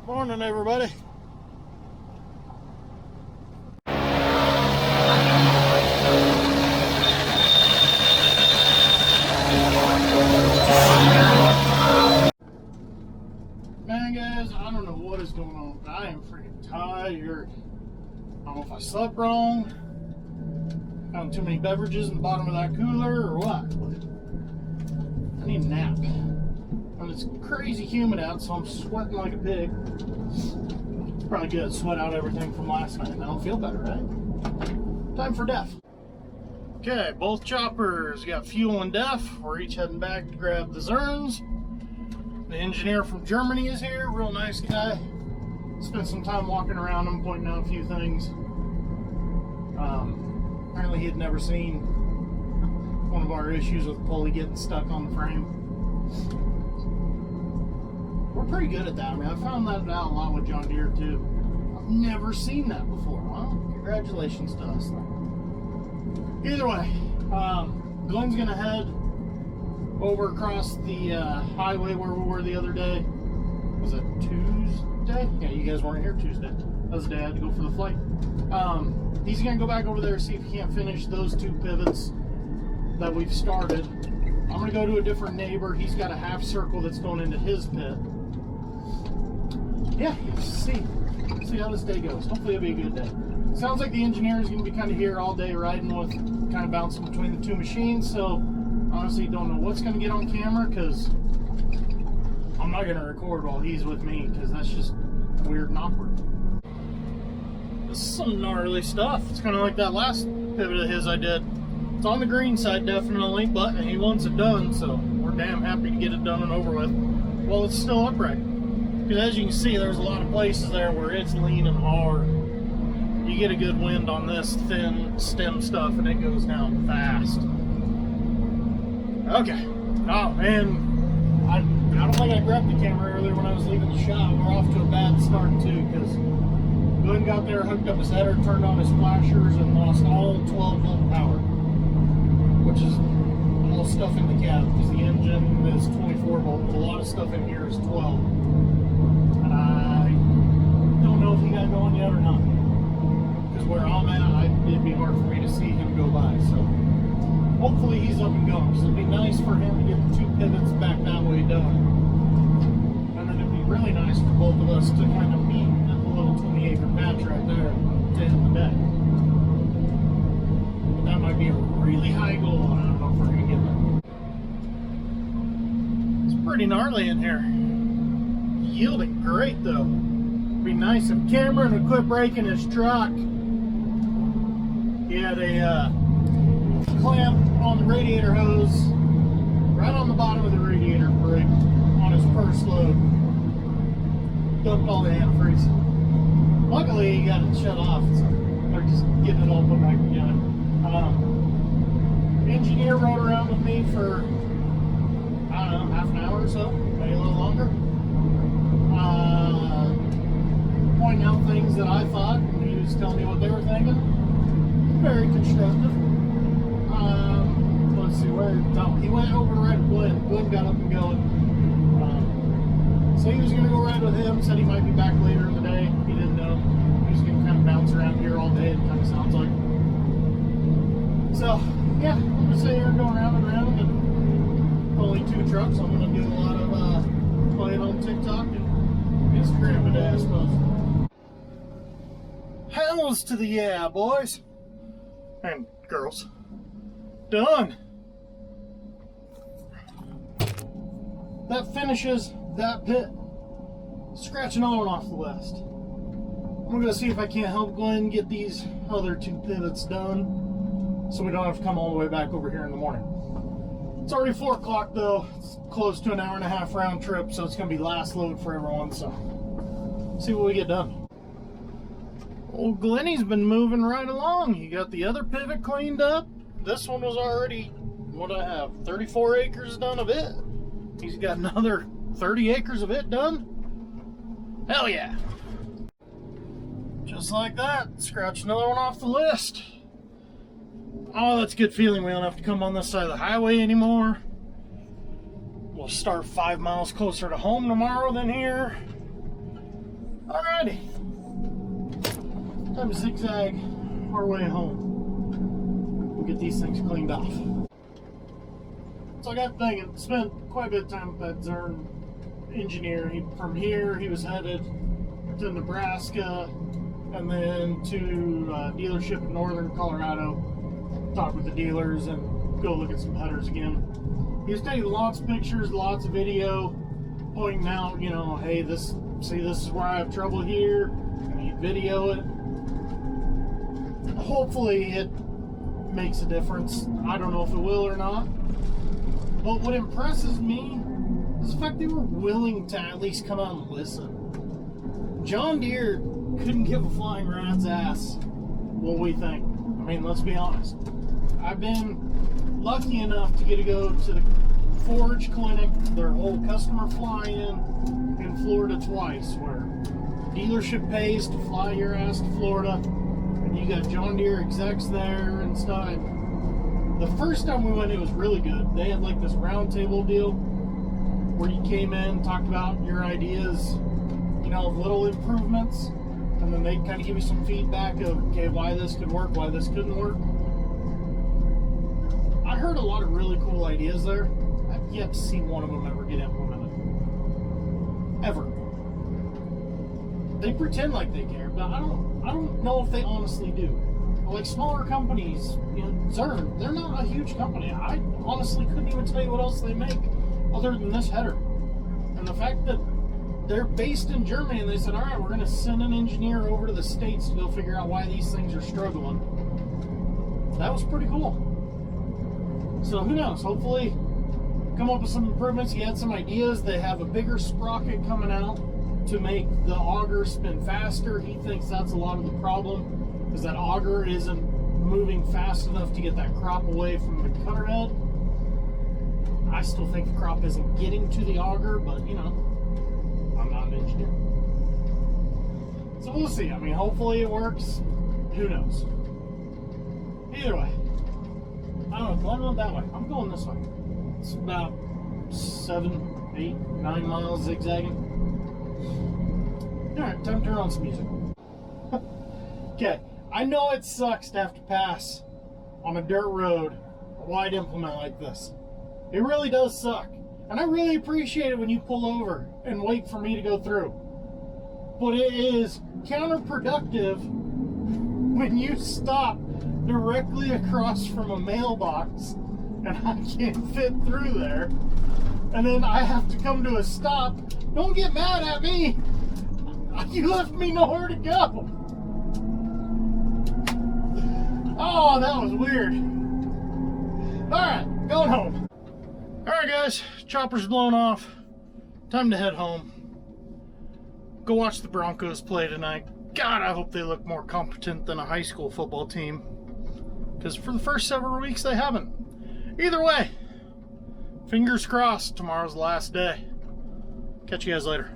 Morning, everybody. Man, guys, I don't know what is going on, but I am freaking tired. I don't know if I slept wrong, found too many beverages in the bottom of that cooler, or what. I need a nap. And it's crazy humid out, so I'm sweating like a pig. Probably good. Sweat out everything from last night. I don't feel better, right? Time for DEF. Okay, both choppers got fuel and DEF. We're each heading back to grab the Zurns. The engineer from Germany is here. Real nice guy. Spent some time walking around him, pointing out a few things. Apparently he had never seen one of our issues with the pulley getting stuck on the frame. We're pretty good at that. I mean, I found that out a lot with John Deere too. I've never seen that before. Well, congratulations to us. Either way, Glenn's gonna head over across the highway where we were the other day. Was it Tuesday? Yeah, you guys weren't here Tuesday. That was the day I had to go for the flight. He's gonna go back over there, see if he can't finish those two pivots that we've started. I'm gonna go to a different neighbor. He's got a half circle that's going into his pit. Yeah, see how this day goes. Hopefully it'll be a good day. Sounds like the engineer is going to be kind of here all day riding with, kind of bouncing between the two machines, so honestly don't know what's going to get on camera because I'm not going to record while he's with me because that's just weird and awkward. This is some gnarly stuff. It's kind of like that last pivot of his I did. It's on the green side definitely, but he wants it done, so we're damn happy to get it done and over with while it's still upright. Because as you can see, there's a lot of places there where it's leaning hard. You get a good wind on this thin stem stuff and it goes down fast. Okay. Oh, and I don't think I grabbed the camera earlier when I was leaving the shop. We're off to a bad start too, because Glenn got there, hooked up his header, turned on his flashers, and lost all 12-volt power. Which is all stuff in the cab, because the engine is 24 volt, but a lot of stuff in here is 12. And I don't know if he got going yet or not. Because where I'm at, it'd be hard for me to see him go by. So hopefully he's up and going. So it'd be nice for him to get the two pivots back that way done. And then it'd be really nice for both of us to kind of meet at the little 20-acre patch right there to end the day. But that might be a really high goal. I don't know if we're going to get that. It's pretty gnarly in here. Yielding great though. Be nice if Cameron would quit breaking his truck. He had a clamp on the radiator hose right on the bottom of the radiator brake on his first load. Dumped all the antifreeze. Luckily he got it shut off, so they're just getting it all put back together. The engineer rode around with me for, I don't know, half an hour or so, maybe a little longer. Pointing out things that I thought, and he was telling me what they were thinking. Very constructive. Let's see, he went over to ride with Glenn. Glenn got up and going. So he was going to go ride with him, said he might be back later in the day. He didn't know. He was going to kind of bounce around here all day, it kind of sounds like. So, yeah, I'm going to sit here and go around and around. And only two trucks, I'm going to do a lot of playing on TikTok and Instagram today, I suppose. Hells to the yeah, boys and girls. Done. That finishes that pit. Scratching on off the list. I'm gonna see if I can't help Glenn get these other two pivots done, so we don't have to come all the way back over here in the morning. It's already 4 o'clock though. It's close to an hour and a half round trip, so it's gonna be last load for everyone. So see what we get done. Old Glenny's been moving right along. He got the other pivot cleaned up. This one was already, what do I have, 34 acres done of it. He's got another 30 acres of it done. Hell yeah. Just like that, scratch another one off the list. Oh, that's a good feeling. We don't have to come on this side of the highway anymore. We'll start 5 miles closer to home tomorrow than here. Alrighty. Time to zigzag our way home. We'll get these things cleaned off. So I got thinking, spent quite a bit of time with that Zurn engineer. From here, he was headed to Nebraska and then to a dealership in northern Colorado. Talk with the dealers and go look at some headers again. He was taking lots of pictures, lots of video, pointing out, you know, hey, this is where I have trouble here. And he'd video it. Hopefully it makes a difference. I don't know if it will or not. But what impresses me is the fact they were willing to at least come out and listen. John Deere couldn't give a flying rat's ass what we think. I mean, let's be honest. I've been lucky enough to get to go to the Forge Clinic, their whole customer fly-in in Florida twice, where dealership pays to fly your ass to Florida, and you got John Deere execs there and stuff. The first time we went, it was really good. They had like this round table deal where you came in, talked about your ideas, you know, of little improvements, and then they'd kind of give you some feedback of, okay, why this could work, why this couldn't work. I heard a lot of really cool ideas there. I've yet to see one of them ever get implemented. Ever. They pretend like they care, but I don't know if they honestly do. Like smaller companies, you know, Zurn, they're not a huge company. I honestly couldn't even tell you what else they make other than this header. And the fact that they're based in Germany and they said, all right, we're going to send an engineer over to the States to go figure out why these things are struggling. That was pretty cool. So who knows? Hopefully come up with some improvements. He had some ideas. They have a bigger sprocket coming out to make the auger spin faster. He thinks that's a lot of the problem, because that auger isn't moving fast enough to get that crop away from the cutter head. I still think the crop isn't getting to the auger, but you know, I'm not an engineer. So we'll see. I mean, hopefully it works. Who knows? Either way, I don't know. I'm going that way. I'm going this way. It's about 7, 8, 9 miles zigzagging. Alright, time to turn on some music. Okay, I know it sucks to have to pass on a dirt road, a wide implement like this. It really does suck. And I really appreciate it when you pull over and wait for me to go through. But it is counterproductive when you stop directly across from a mailbox and I can't fit through there. And then I have to come to a stop. Don't get mad at me. You left me nowhere to go. Oh, that was weird. Alright, going home. Alright guys, chopper's blown off. Time to head home. Go watch the Broncos play tonight. God, I hope they look more competent than a high school football team. Because for the first several weeks they haven't. Either way, fingers crossed, tomorrow's the last day. Catch you guys later.